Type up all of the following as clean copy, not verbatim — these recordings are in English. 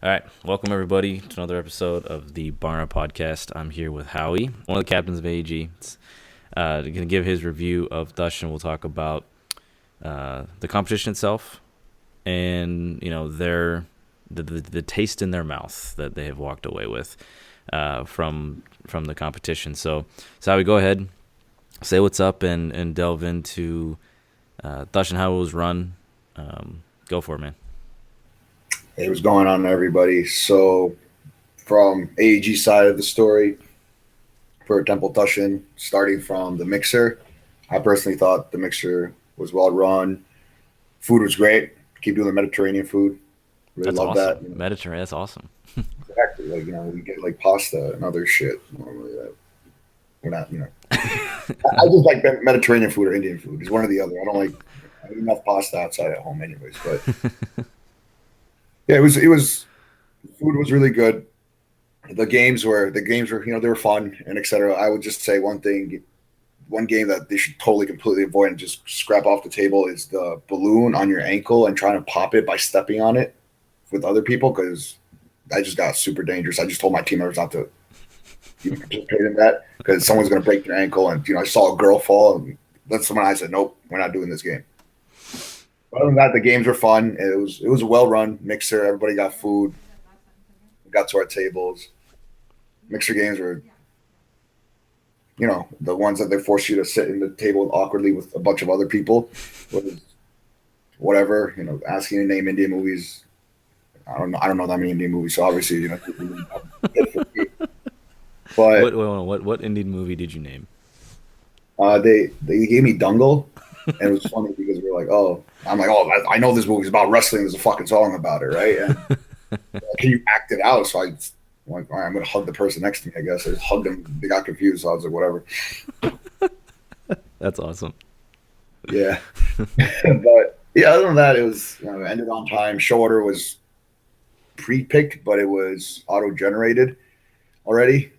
All right, welcome everybody to another episode of the Bhangra podcast. I'm here with Howie, one of the captains of AEG. Going to give his review of Tashan. We'll talk about the competition itself, and the taste in their mouth that they have walked away with from the competition. So Howie, go ahead, say what's up, and delve into Tashan, how it was run. Go for it, man. Hey, what's going on, everybody? So, from AEG side of the story, for Temple Tashan, starting from the mixer, I personally thought the mixer was well run. Food was great. Keep doing the Mediterranean food. Really That's love awesome. that. Mediterranean, that's awesome. Exactly. We get like pasta and other shit. Normally, we're not. I just like Mediterranean food or Indian food. It's one or the other. I eat enough pasta outside at home, anyways. But yeah, it was food was really good. The games were they were fun and etc. I would just say one game that they should totally completely avoid and just scrap off the table is the balloon on your ankle and trying to pop it by stepping on it with other people, because I just got super dangerous. I just told my team members not to even participate in that because someone's going to break their ankle. And I saw a girl fall, and that's when I said, nope, we're not doing this game. Other than that, the games were fun. It was a well run mixer. Everybody got food. We got to our tables. Mixer games were, the ones that they force you to sit in the table awkwardly with a bunch of other people. Was whatever, asking to name Indian movies. I don't know that many Indian movies, so obviously, but What Indian movie did you name? they gave me Dungle, and it was funny because we were like, oh, I'm like, oh, I know this movie's about wrestling. There's a fucking song about it, right? And can you act it out? So I'm like, all right, I'm gonna hug the person next to me. I guess I just hugged them. They got confused, so I was like, whatever. That's awesome. Yeah, but yeah, other than that, it was it ended on time. Show order was pre-picked, but it was auto-generated already. I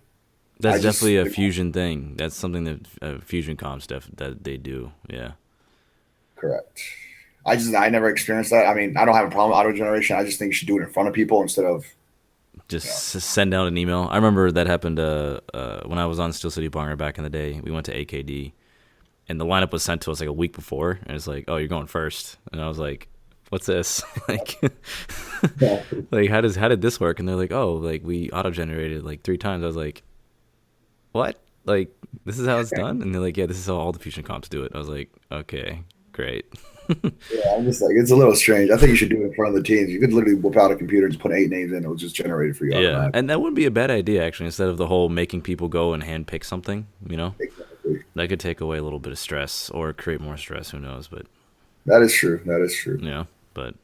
That's just definitely a fusion thing. That's something that fusion comp stuff that they do. Yeah, correct. I never experienced that. I mean, I don't have a problem with auto-generation. I just think you should do it in front of people instead of just send out an email. I remember that happened when I was on Steel City Bhangra back in the day. We went to AKD, and the lineup was sent to us like a week before, and it's like, oh, you're going first, and I was like, what's this? yeah. Like how did this work? And they're like, oh, like we auto generated like 3 times. I was like, what? Like this is how it's done? And they're like, yeah, this is how all the fusion comps do it. I was like, okay, great. Yeah, I'm just like, it's a little strange. I think you should do it in front of the teams. You could literally whip out a computer and just put 8 names in. It'll just generate it for you Yeah, automatically. and that wouldn't be a bad idea actually. Instead of the whole making people go and hand pick something, Exactly. that could take away a little bit of stress or create more stress. Who knows? But That is true. That is true. but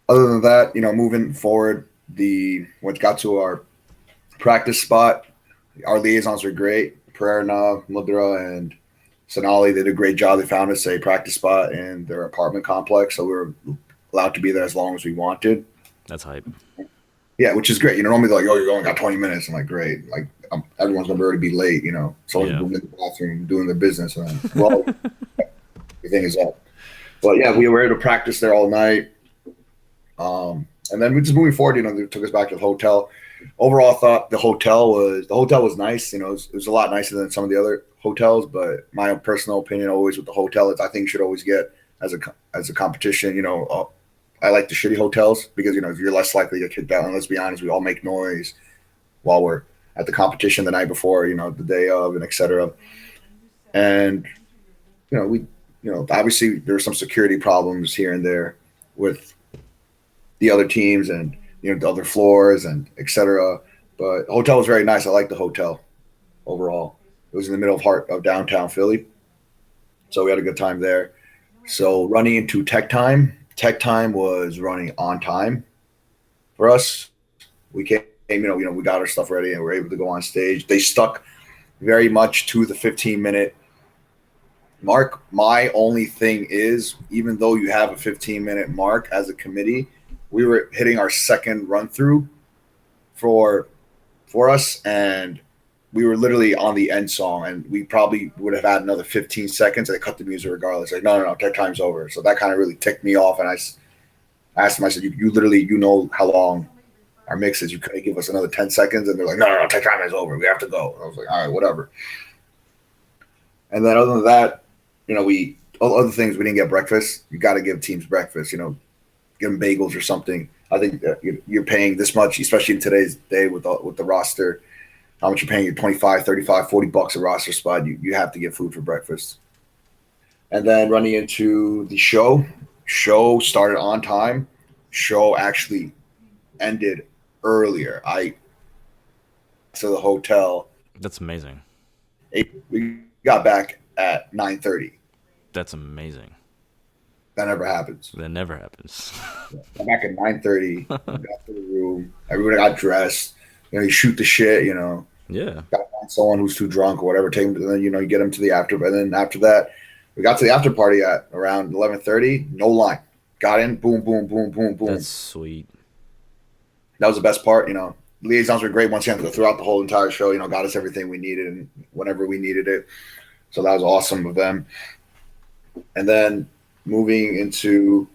Other than that, moving forward, the what got to our practice spot, our liaisons were great. Prerna, Mudra, and Sonali did a great job. They found us a practice spot in their apartment complex, so we were allowed to be there as long as we wanted. that's hype. Yeah, which is great. Normally they're like, "Oh, you're only got 20 minutes." I'm like, "Great!" Like everyone's gonna already be late. Someone's Yeah. going in the bathroom doing their business, and well, everything is up. But yeah, we were able to practice there all night. And then we just moving forward. They took us back to the hotel. Overall, I thought the hotel was nice. It was a lot nicer than some of the other hotels. But my personal opinion, always with the hotel, is I think you should always get as a competition. I like the shitty hotels because you're less likely to get kicked out. And let's be honest, we all make noise while we're at the competition the night before, the day of, and etc. And we, obviously there were some security problems here and there with the other teams and the other floors and etc. But the hotel was very nice. I liked the hotel overall. It was in the middle of heart of downtown Philly, so we had a good time there. So running into tech time was running on time for us. We came, we got our stuff ready and we were able to go on stage. They stuck very much to the 15-minute mark. My only thing is, even though you have a 15-minute mark as a committee, we were hitting our second run through for us, and we were literally on the end song, and we probably would have had another 15 seconds. They cut the music regardless. Like, no, tech time's over. So that kind of really ticked me off, and I asked them, I said, you literally, how long our mix is. You couldn't give us another 10 seconds. And they're like, no, time is over. We have to go. And I was like, all right, whatever. And then other than that, other things, we didn't get breakfast. You got to give teams breakfast, give them bagels or something. I think that you're paying this much, especially in today's day with the roster, how much you're paying, you're 25, 35, $40 a roster spot. You have to get food for breakfast. And then running into the show started on time. Show actually ended earlier. To the hotel. That's amazing. We got back at 9:30. That's amazing. That never happens. That never happens. Got back at 9:30. Got to the room. Everybody got dressed. You shoot the shit. Yeah. Got to find someone who's too drunk or whatever. Take them, and then you get them to the after. And then after that, we got to the after party at around 11:30. No line. Got in. Boom, boom, boom, boom, boom. That's sweet. That was the best part. Liaisons were great once again throughout the whole entire show. Got us everything we needed and whenever we needed it. So that was awesome of them. And then moving into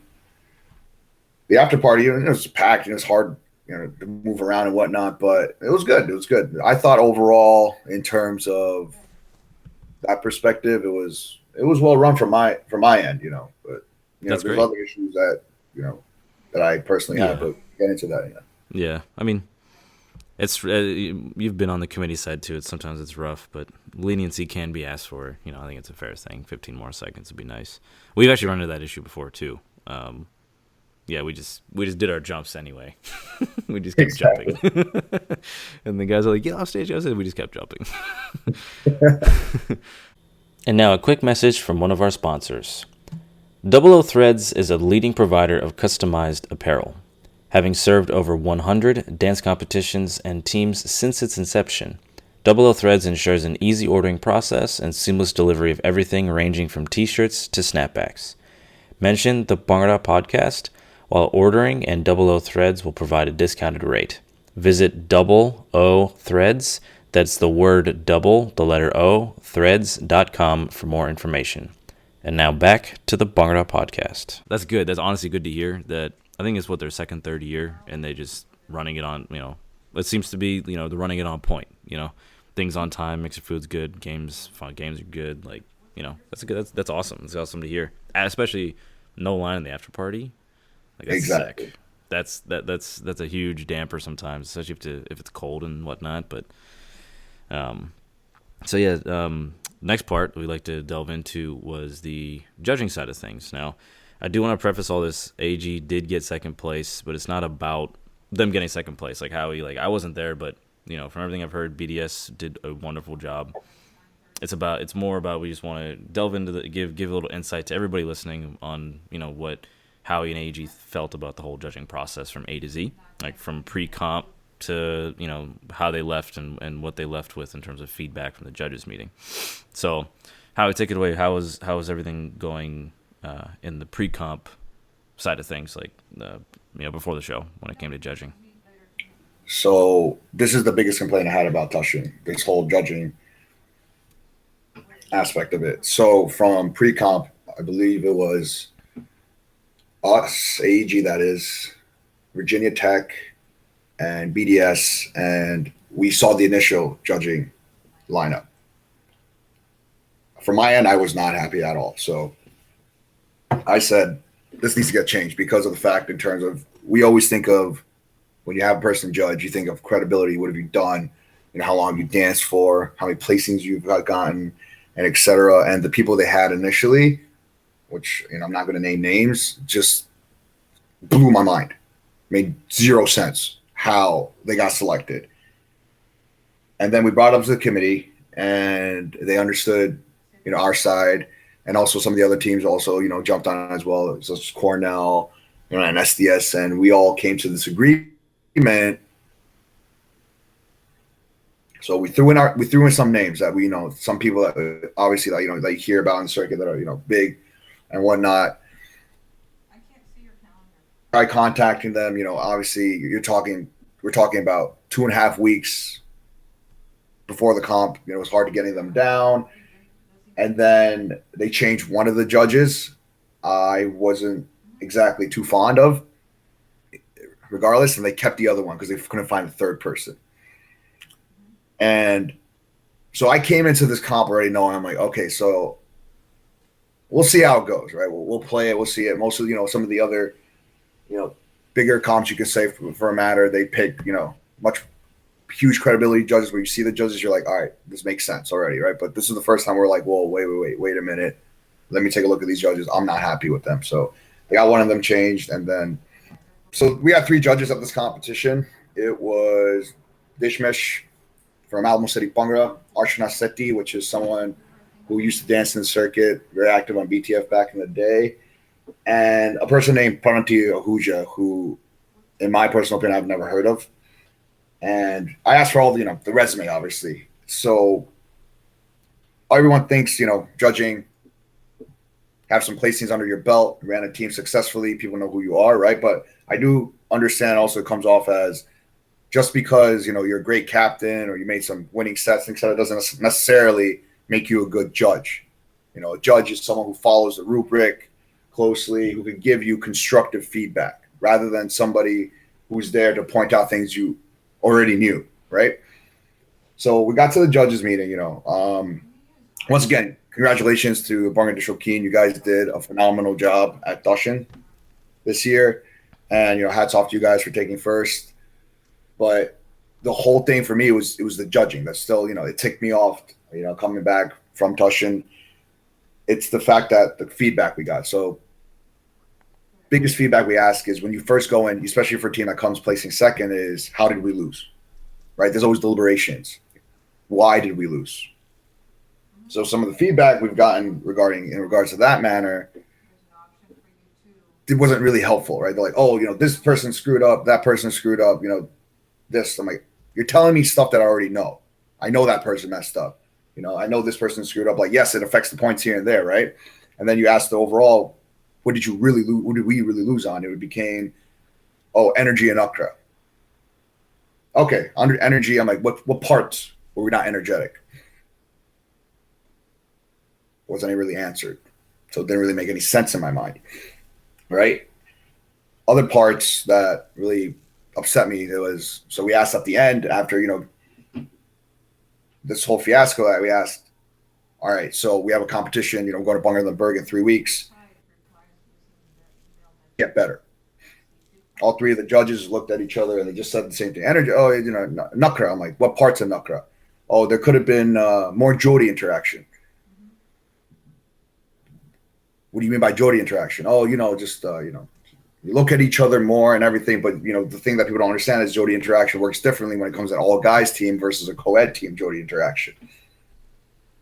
the after party, it was packed. It's hard, to move around and whatnot, but it was good. It was good. I thought overall, in terms of that perspective, it was well run from my end. But That's there's great. other issues that that I personally have, but get into that. Yeah, I mean, it's you've been on the committee side too. Sometimes it's rough, but leniency can be asked for. I think it's a fair thing. 15 more seconds would be nice. We've actually run into that issue before too. Yeah, we just did our jumps anyway. We just kept jumping, and the guys are like, "Get off stage!" I said, "We just kept jumping." And now a quick message from one of our sponsors. Double O Threads is a leading provider of customized apparel. Having served over 100 dance competitions and teams since its inception, Double O Threads ensures an easy ordering process and seamless delivery of everything ranging from t-shirts to snapbacks. Mention the Bhangra podcast while ordering and Double O Threads will provide a discounted rate. Visit Double O Threads, that's the word double, the letter O, threads.com for more information. And now back to the Bhangra podcast. That's good. That's honestly good to hear that. I think it's their second, third year, and they just running it on, it seems to be, they're running it on point, things on time, mix of food's good, games are good, that's good. That's awesome. It's awesome to hear, especially no line in the after party. That's Exactly. Sick. That's a huge damper sometimes, especially if it's cold and whatnot. But, next part we like to delve into was the judging side of things. Now, I do want to preface all this. AG did get second place, but it's not about them getting second place. Like Howie, I wasn't there, but from everything I've heard, BDS did a wonderful job. It's more about we just want to delve into give a little insight to everybody listening on what Howie and AG felt about the whole judging process from A to Z, like from pre-comp to how they left and what they left with in terms of feedback from the judges meeting. So, Howie, take it away. How was everything going? In the pre-comp side of things, before the show when it came to judging. So this is the biggest complaint I had about Tashan, this whole judging aspect of it. So from pre-comp, I believe it was us, AEG, that is, Virginia Tech, and BDS, and we saw the initial judging lineup. From my end, I was not happy at all. So I said, this needs to get changed because of the fact in terms of, we always think of when you have a person judge, you think of credibility. What have you done? How long you danced for, how many placings you've gotten, and et cetera. And the people they had initially, which I'm not going to name names, just blew my mind. Made zero sense how they got selected. And then we brought it up to the committee, and they understood, our side, and also some of the other teams also, jumped on as well, such as Cornell, and SDS, and we all came to this agreement. So we threw in some names that we some people that obviously that that you hear about in the circuit that are big and whatnot. I can't see your calendar. Try contacting them. Obviously we're talking about 2.5 weeks before the comp. It was hard to getting them down, and then they changed one of the judges. I wasn't exactly too fond of. regardless, and they kept the other one because they couldn't find the third person. And so I came into this comp already knowing, I'm like, okay, so we'll see how it goes, right? We'll play it, we'll see it. Most of, some of the other, bigger comps, you could say, for a matter, they pick, much huge credibility judges where you see the judges, you're like, all right, this makes sense already, right? But this is the first time we're like, whoa, wait a minute. Let me take a look at these judges. I'm not happy with them. So I got one of them changed. And then, so we had 3 judges at this competition. It was Dishmesh from Alamo City, Bhangra, Archana Sethi, which is someone who used to dance in the circuit, very active on BTF back in the day, and a person named Pranati Ahuja, who, in my personal opinion, I've never heard of. And I asked for all the, the resume, obviously. So everyone thinks, judging, have some placings under your belt, ran a team successfully, people know who you are, right? But I do understand also it comes off as just because, you're a great captain or you made some winning sets, etc., doesn't necessarily make you a good judge. A judge is someone who follows the rubric closely, who can give you constructive feedback rather than somebody who's there to point out things you already knew, right? So we got to the judges meeting, once again, congratulations to Bhangra and Shokeen. You guys did a phenomenal job at Tashan this year. And, hats off to you guys for taking first. But the whole thing for me it was the judging. That's still, it ticked me off, coming back from Tashan. It's the fact that the feedback we got. So biggest feedback we ask is when you first go in, especially for a team that comes placing second, is how did we lose? Right? There's always deliberations. Why did we lose? So some of the feedback we've gotten in regards to that manner, it wasn't really helpful, right? They're like, oh, this person screwed up, that person screwed up, this. I'm like, you're telling me stuff that I already know. I know that person messed up. I know this person screwed up. Like, yes, it affects the points here and there, right? And then you ask the overall, what did you really lose? What did we really lose on? It became, energy and Ukra. Okay, under energy, I'm like, what parts were we not energetic? Wasn't really answered. So it didn't really make any sense in my mind, right? Other parts that really upset me, so we asked at the end after, this whole fiasco that we asked, all right, so we have a competition, we're going to Bhangra in 3 weeks. Get better. All 3 of the judges looked at each other and they just said the same thing. Energy, Nukra. I'm like, what parts of Nukra? Oh, there could have been more Jodi interaction. What do you mean by Jodi interaction? Oh, just, you look at each other more and everything. But, the thing that people don't understand is Jodi interaction works differently when it comes to an all-guys team versus a co-ed team Jodi interaction.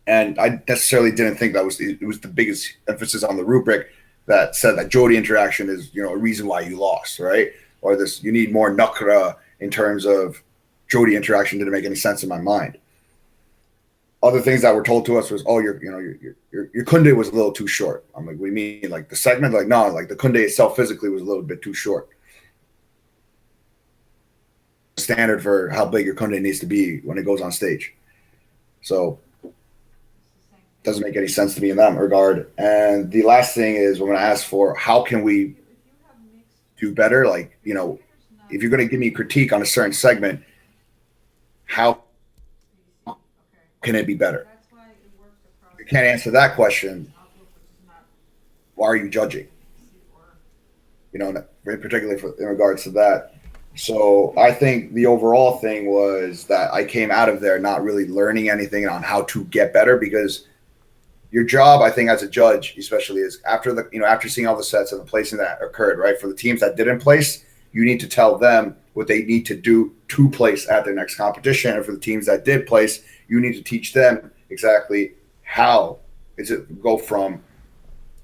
And I necessarily didn't think it was the biggest emphasis on the rubric that said that Jodi interaction is, a reason why you lost, right? Or you need more Nukra in terms of Jodi interaction didn't make any sense in my mind. Other things that were told to us was, oh, your kunde was a little too short. I'm like, what do you mean? Like the segment? Like, no, like the kunde itself physically was a little bit too short. Standard for how big your kunde needs to be when it goes on stage. So doesn't make any sense to me in that regard. And the last thing is we're going to ask for how can we do better? Like, if you're going to give me critique on a certain segment, how can it be better? If you can't answer that question, why are you judging? Particularly in regards to that. So I think the overall thing was that I came out of there not really learning anything on how to get better, because your job, I think, as a judge, especially, is after seeing all the sets and the placing that occurred, right? For the teams that didn't place, you need to tell them what they need to do to place at their next competition. And for the teams that did place, you need to teach them exactly how is it go from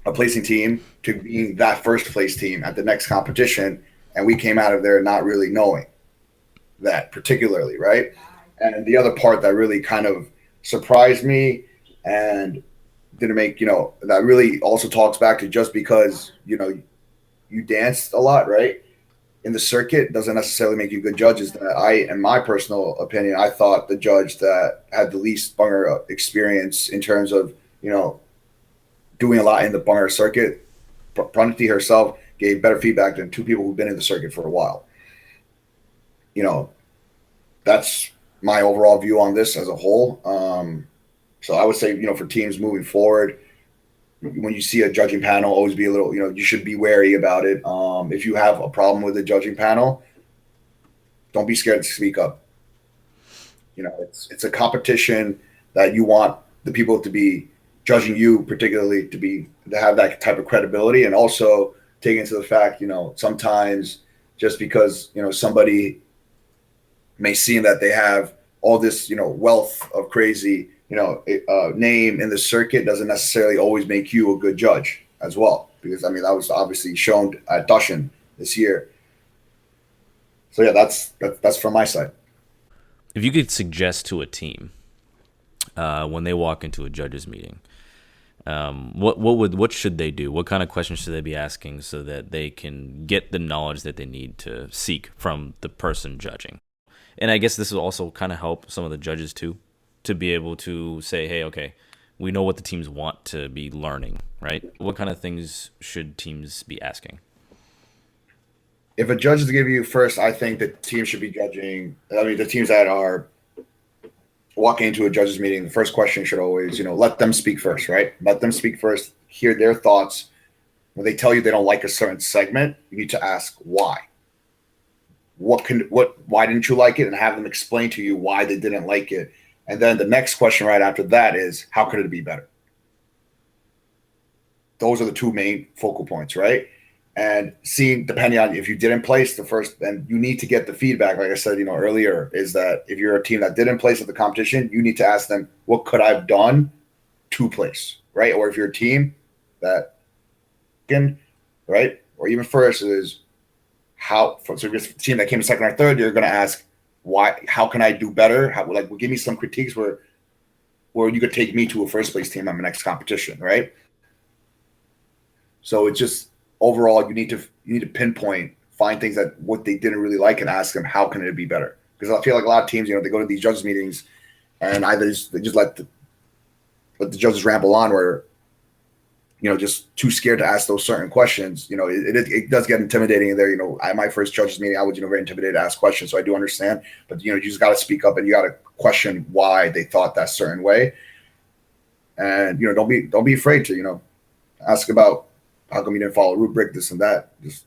a placing team to being that first place team at the next competition. And we came out of there not really knowing that particularly, right? And the other part that really kind of surprised me and didn't make, that really also talks back to just because, you danced a lot, right? In the circuit doesn't necessarily make you good judges. That in my personal opinion, I thought the judge that had the least Bhangra experience in terms of, doing a lot in the Bhangra circuit, Pranati herself gave better feedback than 2 people who've been in the circuit for a while. you know, that's my overall view on this as a whole. So I would say, for teams moving forward, when you see a judging panel, always be a little, you should be wary about it. If you have a problem with the judging panel, don't be scared to speak up. It's a competition that you want the people to be judging you, particularly to have that type of credibility, and also take into the fact, sometimes just because somebody may seem that they have all this wealth of crazy name in the circuit doesn't necessarily always make you a good judge as well, because that was obviously shown at Tashan this year. So yeah, that's from my side. If you could suggest to a team when they walk into a judges meeting, what should they do? What kind of questions should they be asking so that they can get the knowledge that they need to seek from the person judging? And I guess this will also kind of help some of the judges too, to be able to say, hey, okay, we know what the teams want to be learning, right? What kind of things should teams be asking? If a judge is giving you first, I think the team should be judging. The teams that are walking into a judges meeting, the first question should always, let them speak first, right? Let them speak first, hear their thoughts. When they tell you they don't like a certain segment, you need to ask why. Why didn't you like it? And have them explain to you why they didn't like it. And then the next question right after that is, how could it be better? Those are the two main focal points, right? And seeing, depending on if you didn't place the first, then you need to get the feedback. Like I said, earlier, is that if you're a team that didn't place at the competition, you need to ask them, what could I have done to place, right? Or if you're a team that can, right? Or even first is so if you're a team that came second or third, you're going to ask, why? How can I do better? Give me some critiques where you could take me to a first place team on the next competition, right? So it's just overall, you need to pinpoint, find things that what they didn't really like, and ask them how can it be better. Because I feel like a lot of teams, they go to these judges meetings, and either they just let the judges ramble on, where just too scared to ask those certain questions. It does get intimidating there. At my first judges meeting, I was very intimidated to ask questions, so I do understand. But you just got to speak up, and you got to question why they thought that certain way, and don't be afraid to ask about how come you didn't follow rubric, this and that. It's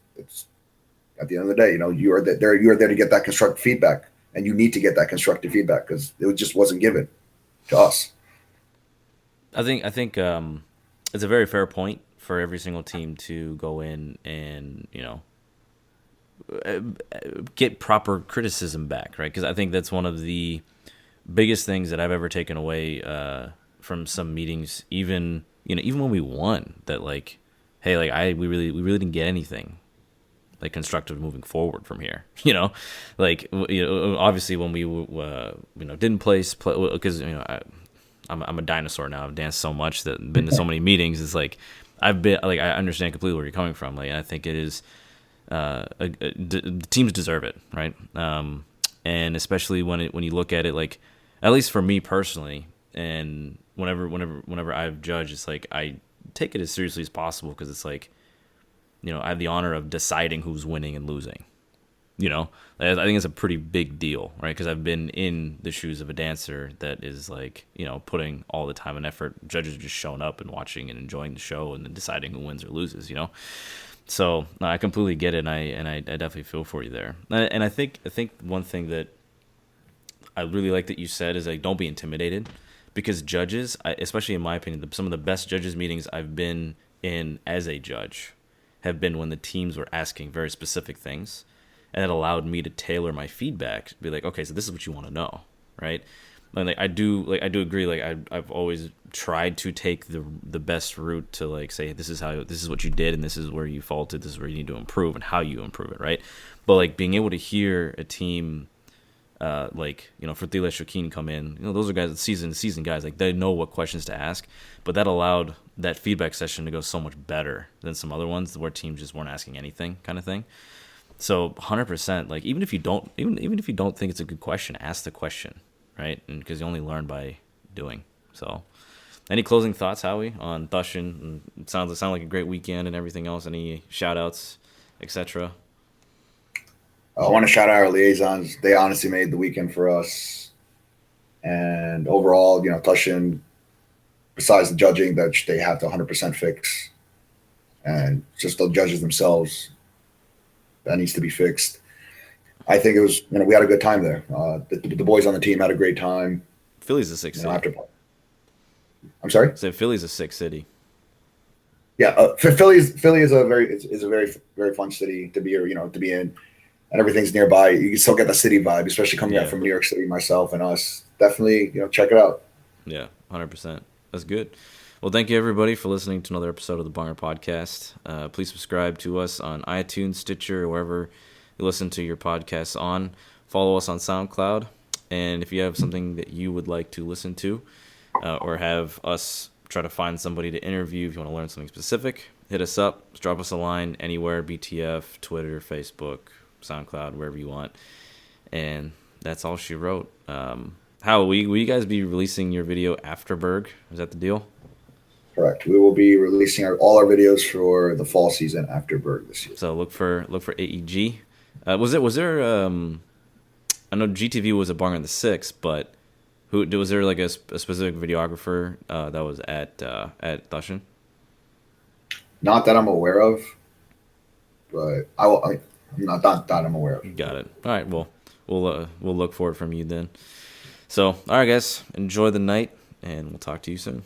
at the end of the day, you are there to get that constructive feedback, and you need to get that constructive feedback because it just wasn't given to us. I think it's a very fair point for every single team to go in and get proper criticism back, right? Because I think that's one of the biggest things that I've ever taken away from some meetings, even when we won, that hey, we really didn't get anything constructive moving forward from here. Obviously when we didn't place, because I'm a dinosaur now. I've danced so much that been to so many meetings. It's I've been I understand completely where you're coming from. I think it is the teams deserve it, right? And especially when you look at it, at least for me personally, and whenever I've judged, it's I take it as seriously as possible, because it's I have the honor of deciding who's winning and losing. I think it's a pretty big deal, right? Because I've been in the shoes of a dancer that is putting all the time and effort. Judges are just showing up and watching and enjoying the show and then deciding who wins or loses. So I completely get it, and I definitely feel for you there. And I think one thing that I really like that you said is don't be intimidated, because judges, especially in my opinion, some of the best judges meetings I've been in as a judge have been when the teams were asking very specific things. And it allowed me to tailor my feedback, be okay, so this is what you want to know, right? And I do agree. I've always tried to take the best route to say, this is what you did, and this is where you faulted, this is where you need to improve, and how you improve it, right? But being able to hear a team, for Thila Shokeen come in, those are guys, seasoned guys, they know what questions to ask, but that allowed that feedback session to go so much better than some other ones where teams just weren't asking anything, kind of thing. So 100%, even if you don't think it's a good question, ask the question, right? And because you only learn by doing. So, any closing thoughts, Howie, on Tashan? It sounds like a great weekend and everything else. Any shout outs, etc.? I want to shout out our liaisons. They honestly made the weekend for us. And overall, Tushin, besides the judging that they have to 100% fix, and just the judges themselves, that needs to be fixed. I think it was, we had a good time there. The boys on the team had a great time. Philly's a sick city. I'm sorry? So Philly's a sick city. Yeah, Philly is a very very fun city to be in, and everything's nearby. You can still get the city vibe, especially coming out from New York City, myself and us. Definitely, check it out. Yeah, 100%. That's good. Well, thank you everybody for listening to another episode of the Bhangra Podcast. Please subscribe to us on iTunes, Stitcher, or wherever you listen to your podcasts on. Follow us on SoundCloud, and if you have something that you would like to listen to, or have us try to find somebody to interview, if you want to learn something specific, hit us up. Just drop us a line anywhere, BTF, Twitter, Facebook, SoundCloud, wherever you want. And that's all she wrote. How will you guys be releasing your video after Berg? Is that the deal? Correct. We will be releasing all our videos for the fall season after Berg this year. So look for AEG. Was there I know GTV was a Bhangra in the 6, but was there like a specific videographer that was at Tashan? Not that I'm aware of, but I'm not that I'm aware of. Got it. All right. Well, we'll look for it from you then. So, all right, guys, enjoy the night, and we'll talk to you soon.